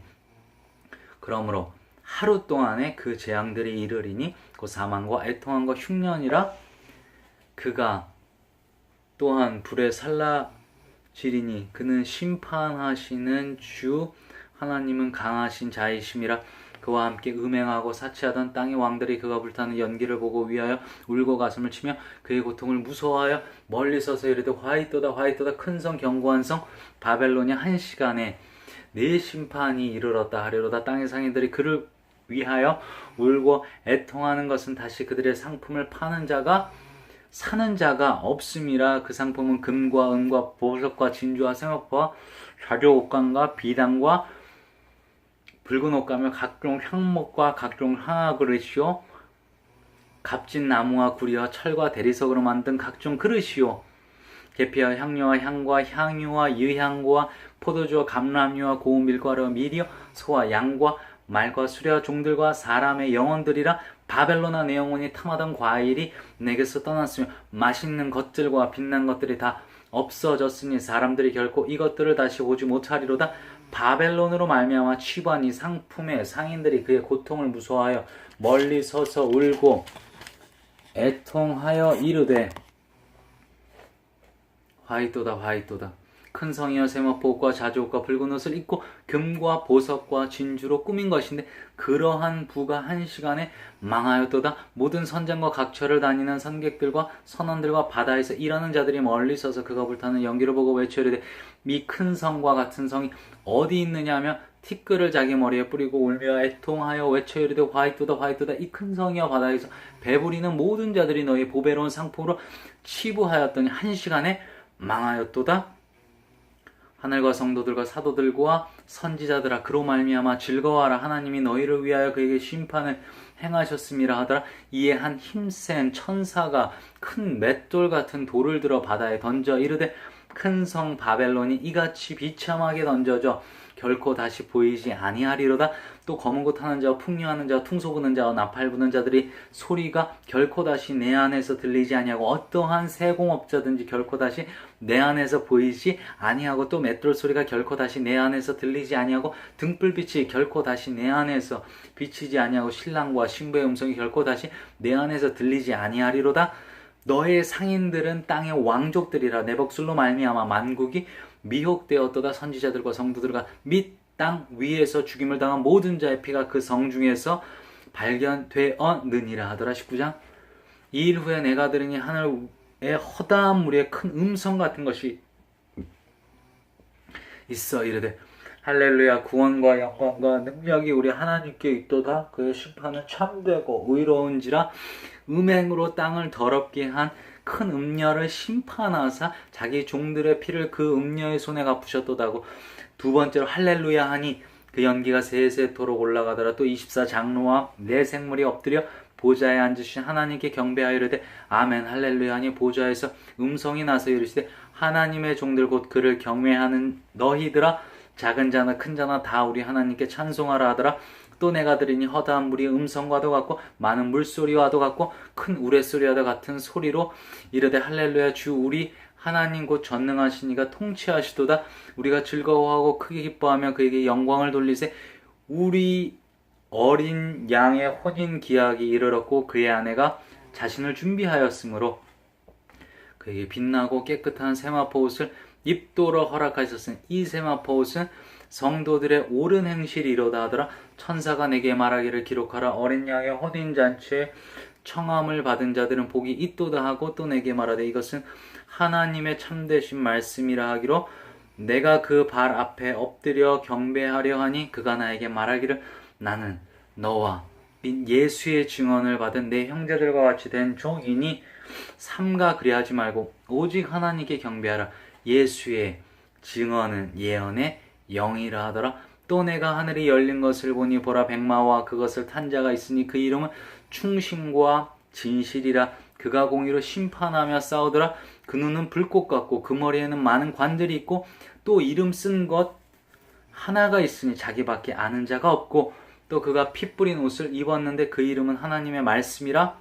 그러므로 하루 동안에 그 재앙들이 이르리니 그 사망과 애통함과 흉년이라. 그가 또한 불에 살라지리니 그는 심판하시는 주 하나님은 강하신 자이심이라. 그와 함께 음행하고 사치하던 땅의 왕들이 그가 불타는 연기를 보고 위하여 울고 가슴을 치며 그의 고통을 무서워하여 멀리 서서 이르되 화이또다 화이또다 큰 성 견고한 성 바벨론이 한 시간에 네 심판이 이르렀다 하리로다. 땅의 상인들이 그를 위하여 울고 애통하는 것은 다시 그들의 상품을 파는 자가 사는 자가 없음이라. 그 상품은 금과 은과 보석과 진주와 생업과 자조 옷감과 비단과 붉은 옷감과 각종 향목과 각종 향화그릇이요 값진 나무와 구리와 철과 대리석으로 만든 각종 그릇이요 계피와 향료와 향과 향유와 유향과 포도주와 감람유와 고운 밀가루와 밀이요 소와 양과 말과 수레와 종들과 사람의 영혼들이라. 바벨론아 내 영혼이 탐하던 과일이 내게서 떠났으며 맛있는 것들과 빛난 것들이 다 없어졌으니 사람들이 결코 이것들을 다시 오지 못하리로다. 바벨론으로 말미암아 취부한 이 상품의 상인들이 그의 고통을 무서워하여 멀리 서서 울고 애통하여 이르되 화이또다 화이또다 큰 성이여 세마포 옷과 자주옷과 붉은 옷을 입고 금과 보석과 진주로 꾸민 것인데 그러한 부가 한 시간에 망하였도다. 모든 선장과 각처를 다니는 선객들과 선원들과 바다에서 일하는 자들이 멀리 서서 그가 불타는 연기를 보고 외쳐 이르되 이 큰 성과 같은 성이 어디 있느냐 하며 티끌을 자기 머리에 뿌리고 울며 애통하여 외쳐 이르되 화이또다 화이또다 이 큰 성이여 바다에서 배부리는 모든 자들이 너희 보배로운 상품으로 치부하였더니 한 시간에 망하였도다. 하늘과 성도들과 사도들과 선지자들아 그로 말미암아 즐거워하라. 하나님이 너희를 위하여 그에게 심판을 행하셨음이라 하더라. 이에 한 힘센 천사가 큰 맷돌 같은 돌을 들어 바다에 던져 이르되 큰 성 바벨론이 이같이 비참하게 던져져 결코 다시 보이지 아니하리로다. 또 검은 고 타는 자와 풍류하는 자와 퉁소 부는 자와 나팔 부는 자들이 소리가 결코 다시 내 안에서 들리지 아니하고 어떠한 세공업자든지 결코 다시 내 안에서 보이지 아니하고 또 맷돌 소리가 결코 다시 내 안에서 들리지 아니하고 등불빛이 결코 다시 내 안에서 비치지 아니하고 신랑과 신부의 음성이 결코 다시 내 안에서 들리지 아니하리로다. 너의 상인들은 땅의 왕족들이라 내 복술로 말미암아 만국이 미혹되었도다. 선지자들과 성도들과 및 땅 위에서 죽임을 당한 모든 자의 피가 그 성 중에서 발견되었느니라 하더라. 19장. 이 일 후에 내가 들으니 하늘에 허다한 무리의 큰 음성 같은 것이 있어 이르되 할렐루야, 구원과 영광과 능력이 우리 하나님께 있도다. 그의 심판은 참되고 의로운지라. 음행으로 땅을 더럽게 한 큰 음녀를 심판하사 자기 종들의 피를 그 음녀의 손에 갚으셨도다고. 두 번째로 할렐루야 하니 그 연기가 세세토록 올라가더라. 또 24장로와 네 생물이 엎드려 보좌에 앉으신 하나님께 경배하여 이르되 아멘 할렐루야 하니 보좌에서 음성이 나서 이르시되 하나님의 종들 곧 그를 경외하는 너희들아 작은 자나 큰 자나 다 우리 하나님께 찬송하라 하더라. 또 내가 들으니 허다한 물이 음성과도 같고 많은 물소리와도 같고 큰 우레소리와도 같은 소리로 이르되 할렐루야, 주 우리 하나님 곧 전능하신 이가 통치하시도다. 우리가 즐거워하고 크게 기뻐하며 그에게 영광을 돌리세. 우리 어린 양의 혼인 기약이 이르렀고 그의 아내가 자신을 준비하였으므로 그에게 빛나고 깨끗한 세마포 옷을 입도록 허락하셨으니 이 세마포 옷은 성도들의 옳은 행실이 이로다 하더라. 천사가 내게 말하기를 기록하라. 어린 양의 혼인잔치에 청함을 받은 자들은 복이 있도다 하고 또 내게 말하되 이것은 하나님의 참되신 말씀이라 하기로 내가 그 발 앞에 엎드려 경배하려 하니 그가 나에게 말하기를 나는 너와 예수의 증언을 받은 내 형제들과 같이 된 종이니 삼가 그리하지 말고 오직 하나님께 경배하라. 예수의 증언은 예언의 영이라 하더라. 또 내가 하늘이 열린 것을 보니 보라 백마와 그것을 탄 자가 있으니 그 이름은 충신과 진실이라. 그가 공의로 심판하며 싸우더라. 그 눈은 불꽃 같고 그 머리에는 많은 관들이 있고 또 이름 쓴 것 하나가 있으니 자기밖에 아는 자가 없고 또 그가 피 뿌린 옷을 입었는데 그 이름은 하나님의 말씀이라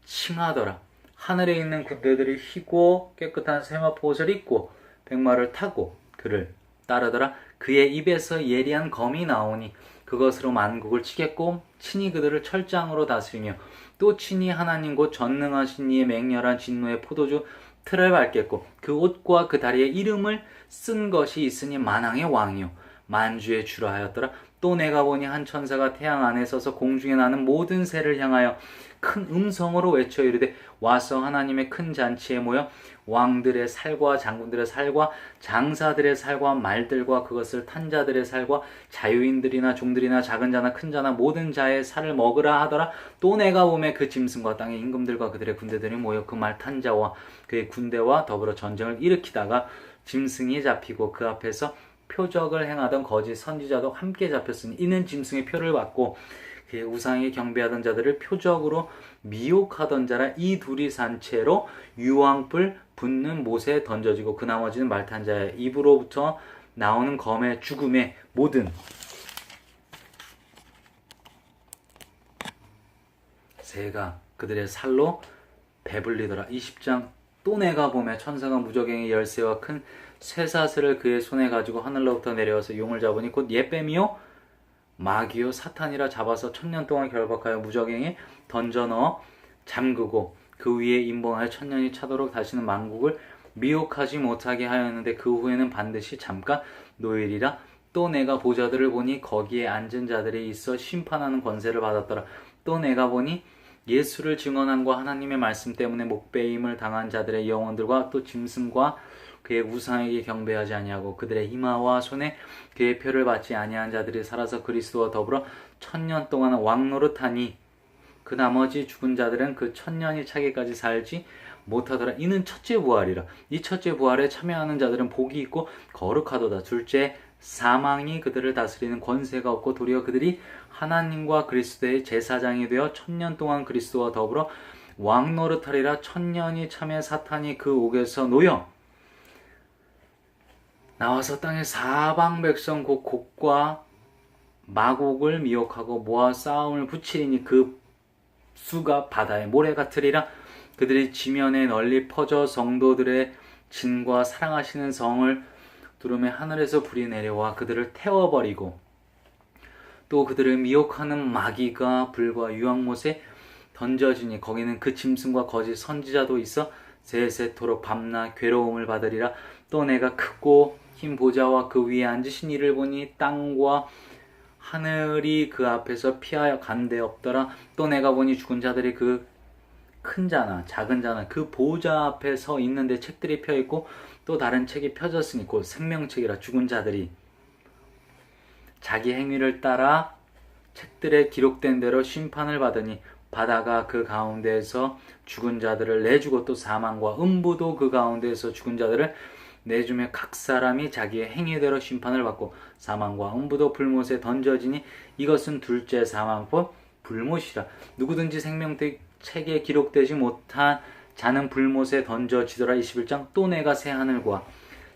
칭하더라. 하늘에 있는 군대들이 희고 깨끗한 세마포 옷을 입고 백마를 타고 그를 따르더라. 그의 입에서 예리한 검이 나오니 그것으로 만국을 치겠고 친히 그들을 철장으로 다스리며 또 친히 하나님 곧 전능하신 이의 맹렬한 진노의 포도주 틀을 밟겠고 그 옷과 그 다리에 이름을 쓴 것이 있으니 만왕의 왕이요 만주의 주라 하였더라. 또 내가 보니 한 천사가 태양 안에 서서 공중에 나는 모든 새를 향하여 큰 음성으로 외쳐 이르되 와서 하나님의 큰 잔치에 모여 왕들의 살과 장군들의 살과 장사들의 살과 말들과 그것을 탄 자들의 살과 자유인들이나 종들이나 작은 자나 큰 자나 모든 자의 살을 먹으라 하더라. 또 내가 보매 그 짐승과 땅의 임금들과 그들의 군대들이 모여 그 말 탄 자와 그의 군대와 더불어 전쟁을 일으키다가 짐승이 잡히고 그 앞에서 표적을 행하던 거짓 선지자도 함께 잡혔으니 이는 짐승의 표를 받고 그의 우상에 경배하던 자들을 표적으로 미혹하던 자라. 이 둘이 산 채로 유황불 붙는 못에 던져지고 그 나머지는 말탄 자의 입으로부터 나오는 검의 죽음의 모든 새가 그들의 살로 배불리더라. 20장. 또 내가 보매 천사가 무저갱의 열쇠와 큰 쇠사슬을 그의 손에 가지고 하늘로부터 내려와서 용을 잡으니 곧 예뱀이요 마귀요 사탄이라 잡아서 1000년 동안 결박하여 무저갱에 던져 넣어 잠그고 그 위에 임봉하여 1000년이 차도록 다시는 만국을 미혹하지 못하게 하였는데 그 후에는 반드시 잠깐 노일이라. 또 내가 보좌들을 보니 거기에 앉은 자들이 있어 심판하는 권세를 받았더라. 또 내가 보니 예수를 증언함과 하나님의 말씀 때문에 목배임을 당한 자들의 영혼들과 또 짐승과 그의 우상에게 경배하지 아니하고 그들의 이마와 손에 그의 표를 받지 아니한 자들이 살아서 그리스도와 더불어 1000년 동안 왕노릇하니 그 나머지 죽은 자들은 그 1000년이 차기까지 살지 못하더라. 이는 첫째 부활이라. 이 첫째 부활에 참여하는 자들은 복이 있고 거룩하도다. 둘째 사망이 그들을 다스리는 권세가 없고 도리어 그들이 하나님과 그리스도의 제사장이 되어 1000년 동안 그리스도와 더불어 왕노릇하리라. 1000년이 참에 사탄이 그 옥에서 놓여 나와서 땅의 사방 백성 곧 곡과 마곡을 미혹하고 모아 싸움을 붙이리니 그 수가 바다의 모래 같으리라. 그들이 지면에 널리 퍼져 성도들의 진과 사랑하시는 성을 두루매 하늘에서 불이 내려와 그들을 태워버리고 또 그들을 미혹하는 마귀가 불과 유황못에 던져지니 거기는 그 짐승과 거짓 선지자도 있어 세세토록 밤낮 괴로움을 받으리라. 또 내가 크고 흰 보좌와 그 위에 앉으신 이를 보니 땅과 하늘이 그 앞에서 피하여 간 데 없더라. 또 내가 보니 죽은 자들이 그 큰 자나 작은 자나 그 보좌 앞에 서 있는데 책들이 펴 있고 또 다른 책이 펴졌으니 곧 생명책이라. 죽은 자들이 자기 행위를 따라 책들에 기록된 대로 심판을 받으니 바다가 그 가운데에서 죽은 자들을 내주고 또 사망과 음부도 그 가운데에서 죽은 자들을 내주며 각 사람이 자기의 행위대로 심판을 받고 사망과 음부도 불못에 던져지니 이것은 둘째 사망법 불못이라. 누구든지 생명책에 기록되지 못한 자는 불못에 던져지더라. 21장. 또 내가 새 하늘과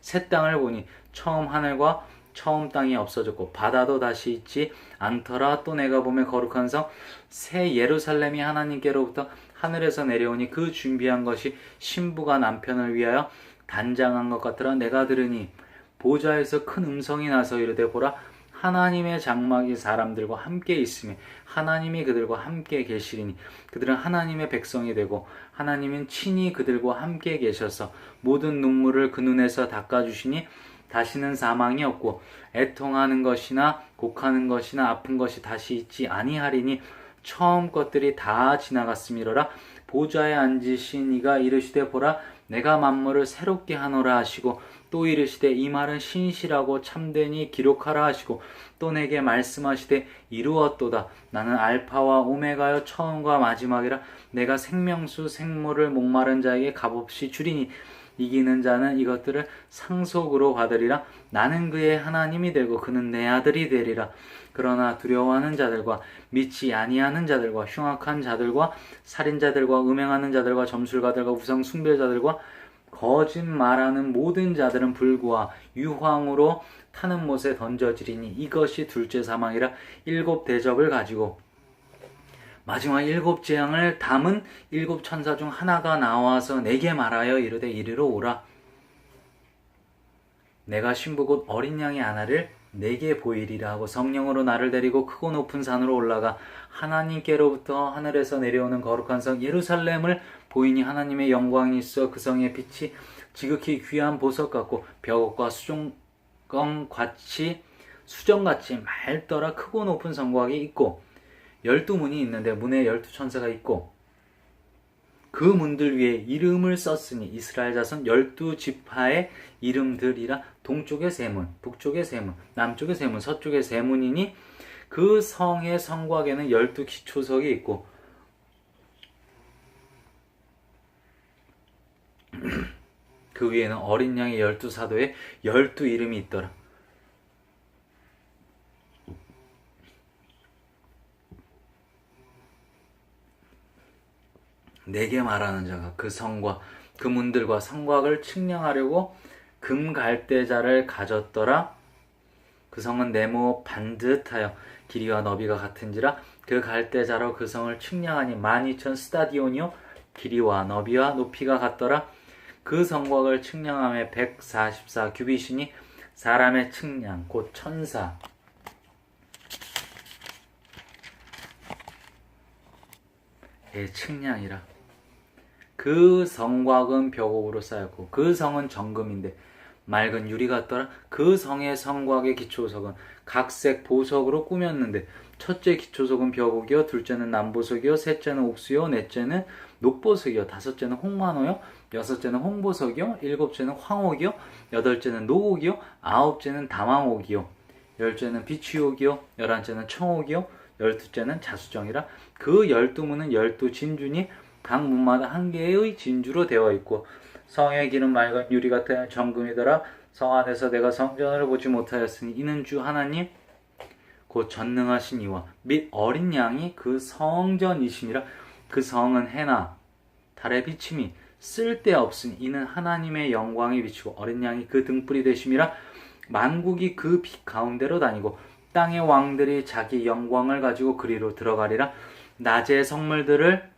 새 땅을 보니 처음 하늘과 처음 땅이 없어졌고 바다도 다시 있지 않더라. 또 내가 보며 거룩한 성 새 예루살렘이 하나님께로부터 하늘에서 내려오니 그 준비한 것이 신부가 남편을 위하여 단장한 것 같더라. 내가 들으니 보좌에서 큰 음성이 나서 이르되 보라 하나님의 장막이 사람들과 함께 있으며 하나님이 그들과 함께 계시리니 그들은 하나님의 백성이 되고 하나님은 친히 그들과 함께 계셔서 모든 눈물을 그 눈에서 닦아주시니 다시는 사망이 없고 애통하는 것이나 곡하는 것이나 아픈 것이 다시 있지 아니하리니 처음 것들이 다 지나갔음이로라. 보좌에 앉으신 이가 이르시되 보라 내가 만물을 새롭게 하노라 하시고 또 이르시되 이 말은 신실하고 참되니 기록하라 하시고 또 내게 말씀하시되 이루었도다. 나는 알파와 오메가여 처음과 마지막이라. 내가 생명수 생모를 목마른 자에게 값없이 주리니 이기는 자는 이것들을 상속으로 받으리라. 나는 그의 하나님이 되고 그는 내 아들이 되리라. 그러나 두려워하는 자들과 믿지 아니하는 자들과 흉악한 자들과 살인자들과 음행하는 자들과 점술가들과 우상 숭배자들과 거짓 말하는 모든 자들은 불과 유황으로 타는 못에 던져지리니 이것이 둘째 사망이라. 일곱 대접을 가지고 마지막 일곱 재앙을 담은 일곱 천사 중 하나가 나와서 내게 말하여 이르되 이리로 오라. 내가 신부 곧 어린 양의 하나를 내게 보이리라 하고 성령으로 나를 데리고 크고 높은 산으로 올라가 하나님께로부터 하늘에서 내려오는 거룩한 성 예루살렘을 보이니 하나님의 영광이 있어 그 성의 빛이 지극히 귀한 보석 같고 벽옥과 수정같이 맑더라. 크고 높은 성곽이 있고 12문이 있는데 문에 12천사가 있고 그 문들 위에 이름을 썼으니 이스라엘 자손 12지파의 이름들이라. 동쪽에 세 문, 북쪽에 세 문, 남쪽에 세 문, 서쪽에 세 문이니 그 성의 성곽에는 12기초석이 있고 그 위에는 어린 양의 12사도의 12이름이 있더라. 내게 말하는 자가 그 성과 그 문들과 성곽을 측량하려고 금갈대자를 가졌더라. 그 성은 네모 반듯하여 길이와 너비가 같은지라. 그 갈대자로 그 성을 측량하니 12,000 스타디온이요 길이와 너비와 높이가 같더라. 그 성곽을 측량함에 144 규빗이니 사람의 측량 곧 천사의 측량이라. 그 성곽은 벽옥으로 쌓였고 그 성은 정금인데 맑은 유리 같더라. 그 성의 성곽의 기초석은 각색 보석으로 꾸몄는데 첫째 기초석은 벽옥이요 둘째는 남보석이요 셋째는 옥수요 넷째는 녹보석이요 다섯째는 홍만호요 여섯째는 홍보석이요 일곱째는 황옥이요 여덟째는 노옥이요 아홉째는 담황옥이요 열째는 비취옥이요 열한째는 청옥이요 열두째는 자수정이라. 그 12문은 12진주니 각 문마다 한 개의 진주로 되어 있고 성의 길은 맑은 유리 같은 정금이더라. 성 안에서 내가 성전을 보지 못하였으니 이는 주 하나님 곧 전능하신 이와 및 어린 양이 그 성전이심이라. 그 성은 해나 달의 비침이 쓸데없으니 이는 하나님의 영광이 비치고 어린 양이 그 등불이 되심이라. 만국이 그 빛 가운데로 다니고 땅의 왕들이 자기 영광을 가지고 그리로 들어가리라. 낮의 성물들을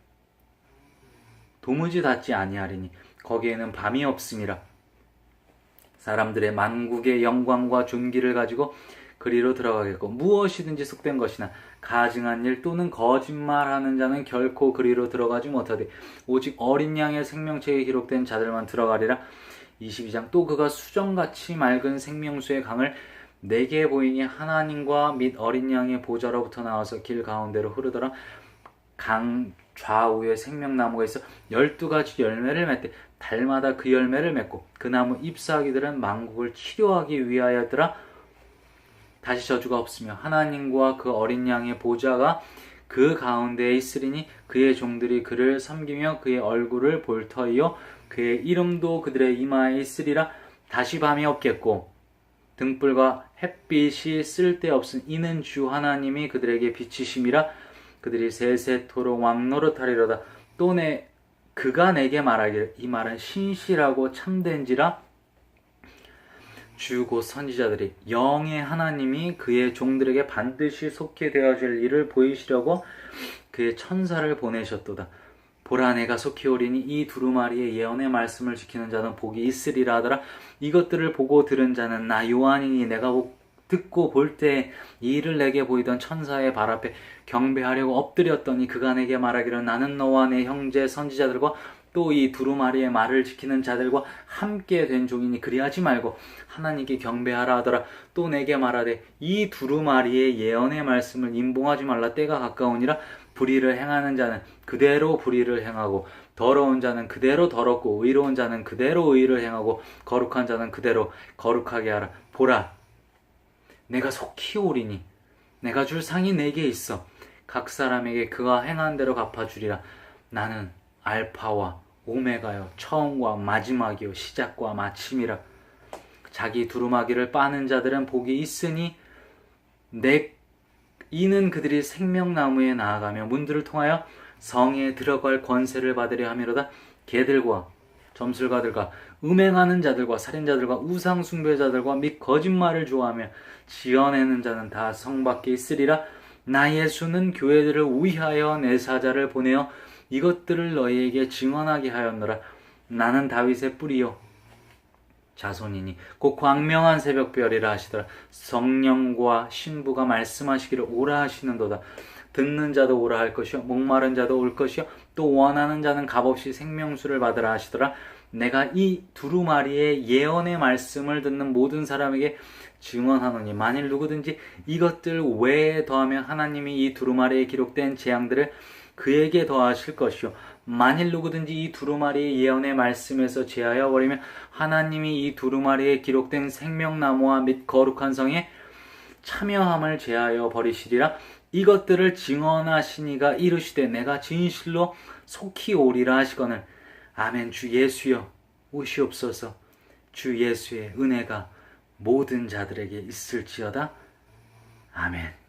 도무지 닫지 아니하리니 거기에는 밤이 없음이라. 사람들의 만국의 영광과 존귀를 가지고 그리로 들어가겠고 무엇이든지 속된 것이나 가증한 일 또는 거짓말하는 자는 결코 그리로 들어가지 못하되 오직 어린 양의 생명책에 기록된 자들만 들어가리라. 22장 또 그가 수정같이 맑은 생명수의 강을 내게 보이니 하나님과 및 어린 양의 보좌로부터 나와서 길 가운데로 흐르더라. 강 좌우에 생명나무가 있어 12가지 열매를 맺되 달마다 그 열매를 맺고 그 나무 잎사귀들은 만국을 치료하기 위하여더라. 다시 저주가 없으며 하나님과 그 어린 양의 보좌가 그 가운데에 있으리니 그의 종들이 그를 섬기며 그의 얼굴을 볼 터이요 그의 이름도 그들의 이마에 있으리라. 다시 밤이 없겠고 등불과 햇빛이 쓸데없은 이는 주 하나님이 그들에게 비치심이라. 그들이 세세토록 왕노릇하리로다. 또 그가 내게 말하기를 이 말은 신실하고 참된지라. 주 곧 선지자들이 영의 하나님이 그의 종들에게 반드시 속히 되어질 일을 보이시려고 그의 천사를 보내셨도다. 보라 내가 속히 오리니 이 두루마리의 예언의 말씀을 지키는 자는 복이 있으리라 하더라. 이것들을 보고 들은 자는 나 요한이니 내가 듣고 볼 때 이 일을 내게 보이던 천사의 발 앞에 경배하려고 엎드렸더니 그가 내게 말하기를 나는 너와 내 형제 선지자들과 또 이 두루마리의 말을 지키는 자들과 함께 된 종이니 그리하지 말고 하나님께 경배하라 하더라. 또 내게 말하되 이 두루마리의 예언의 말씀을 임봉하지 말라. 때가 가까우니라. 불의를 행하는 자는 그대로 불의를 행하고 더러운 자는 그대로 더럽고 의로운 자는 그대로 의를 행하고 거룩한 자는 그대로 거룩하게 하라. 보라 내가 속히 오리니 내가 줄 상이 내게 있어 각 사람에게 그가 행한 대로 갚아주리라. 나는 알파와 오메가요 처음과 마지막이요 시작과 마침이라. 자기 두루마기를 빠는 자들은 복이 있으니 이는 그들이 생명나무에 나아가며 문들을 통하여 성에 들어갈 권세를 받으려 함이로다. 개들과 점술가들과 음행하는 자들과 살인자들과 우상숭배자들과 및 거짓말을 좋아하며 지어내는 자는 다 성 밖에 있으리라. 나 예수는 교회들을 위하여 내 사자를 보내어 이것들을 너희에게 증언하게 하였노라. 나는 다윗의 뿌리요 자손이니 곧 광명한 새벽별이라 하시더라. 성령과 신부가 말씀하시기를 오라 하시는도다. 듣는 자도 오라 할 것이요 목마른 자도 올 것이요 또 원하는 자는 값없이 생명수를 받으라 하시더라. 내가 이 두루마리의 예언의 말씀을 듣는 모든 사람에게 증언하노니 만일 누구든지 이것들 외에 더하면 하나님이 이 두루마리에 기록된 재앙들을 그에게 더하실 것이요 만일 누구든지 이 두루마리의 예언의 말씀에서 제하여 버리면 하나님이 이 두루마리에 기록된 생명나무와 및 거룩한 성에 참여함을 제하여 버리시리라. 이것들을 증언하시니가 이르시되 내가 진실로 속히 오리라 하시거늘 아멘. 주 예수여 오시옵소서. 주 예수의 은혜가 모든 자들에게 있을지어다. 아멘.